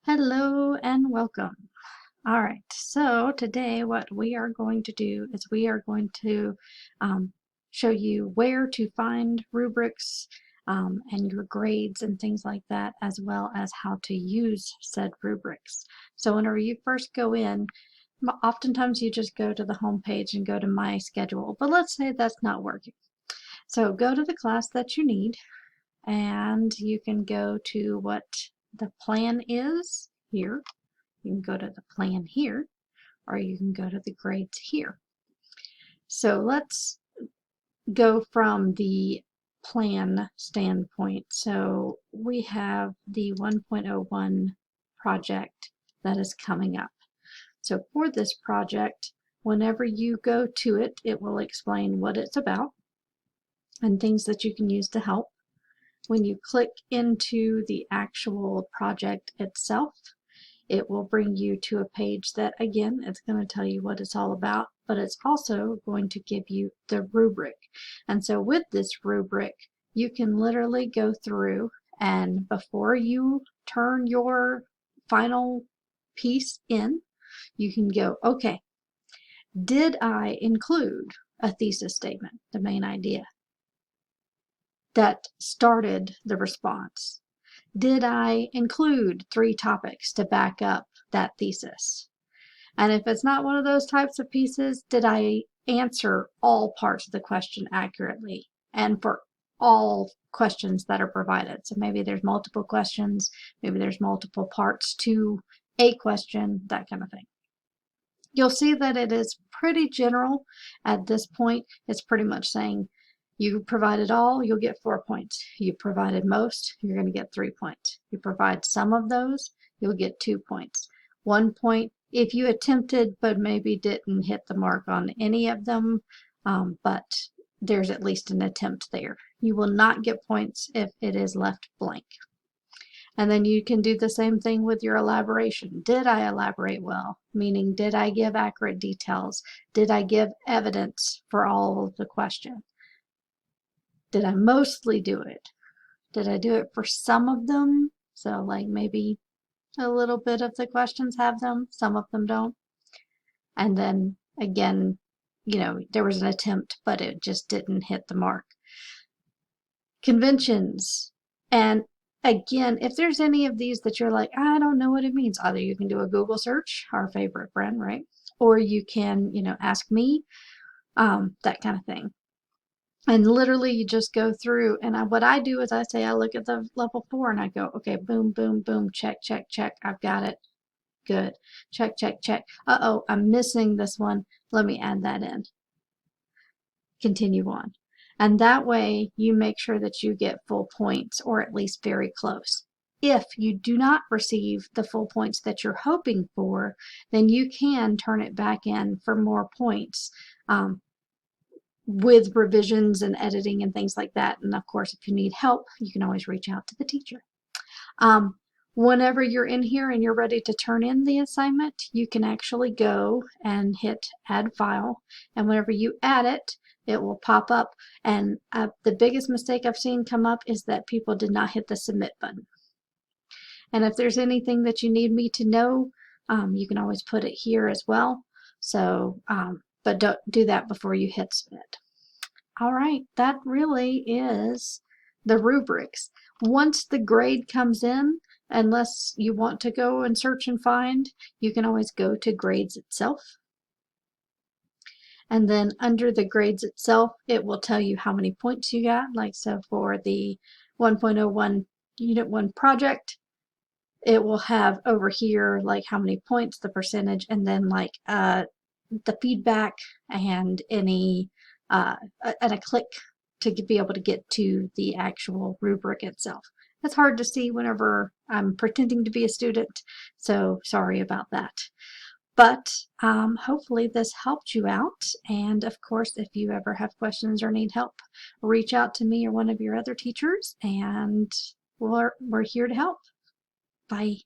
Hello and welcome. All right, so today what we are going to do is we are going to show you where to find rubrics and your grades and things like that, as well as how to use said rubrics. So whenever you first go in, oftentimes you just go to the home page and go to My Schedule, but let's say that's not working. So go to the class that you need, and you can go to what the plan is here. You can go to the plan here, or you can go to the grades here. So let's go from the plan standpoint. So we have the 1.01 project that is coming up. So for this project, whenever you go to it, it will explain what it's about and things that you can use to help. When you click into the actual project itself, it will bring you to a page that, again, it's going to tell you what it's all about, but it's also going to give you the rubric. And so with this rubric, you can literally go through, and before you turn your final piece in, you can go, okay, did I include a thesis statement, the main idea that started the response? Did I include 3 topics to back up that thesis? And if it's not one of those types of pieces, did I answer all parts of the question accurately and for all questions that are provided? So maybe there's multiple questions, maybe there's multiple parts to a question, that kind of thing. You'll see that it is pretty general at this point. It's pretty much saying, you provided all, you'll get 4 points. You provided most, you're going to get 3 points. You provide some of those, you'll get 2 points. 1 point if you attempted but maybe didn't hit the mark on any of them, but there's at least an attempt there. You will not get points if it is left blank. And then you can do the same thing with your elaboration. Did I elaborate well? Meaning, did I give accurate details? Did I give evidence for all of the question? Did I mostly do it? Did I do it for some of them? So like maybe a little bit of the questions have them, some of them don't. And then again, there was an attempt, but it just didn't hit the mark. Conventions. And again, if there's any of these that you're like, I don't know what it means, either you can do a Google search, our favorite friend, right? Or you can, ask me, that kind of thing. And literally you just go through, and what I do is I say, I look at the level 4 and I go, okay, boom, boom, boom, check, check, check. I've got it. Good. Check, check, check. Uh-oh, I'm missing this one. Let me add that in. Continue on. And that way you make sure that you get full points, or at least very close. If you do not receive the full points that you're hoping for, then you can turn it back in for more points. With revisions and editing and things like that. And of course, if you need help, you can always reach out to the teacher. Whenever you're in here and you're ready to turn in the assignment, you can actually go and hit add file. And whenever you add it, it will pop up. And the biggest mistake I've seen come up is that people did not hit the submit button. And if there's anything that you need me to know, you can always put it here as well. So, but don't do that before you hit submit. All right, that really is the rubrics. Once the grade comes in, unless you want to go and search and find, you can always go to grades itself. And then under the grades itself, it will tell you how many points you got. Like, so for the 1.01 Unit 1 project, it will have over here like how many points, the percentage, and then like the feedback and any and a click to be able to get to the actual rubric itself. It's hard to see whenever I'm pretending to be a student, so sorry about that. But hopefully this helped you out. And of course, if you ever have questions or need help, reach out to me or one of your other teachers, and we're here to help. Bye.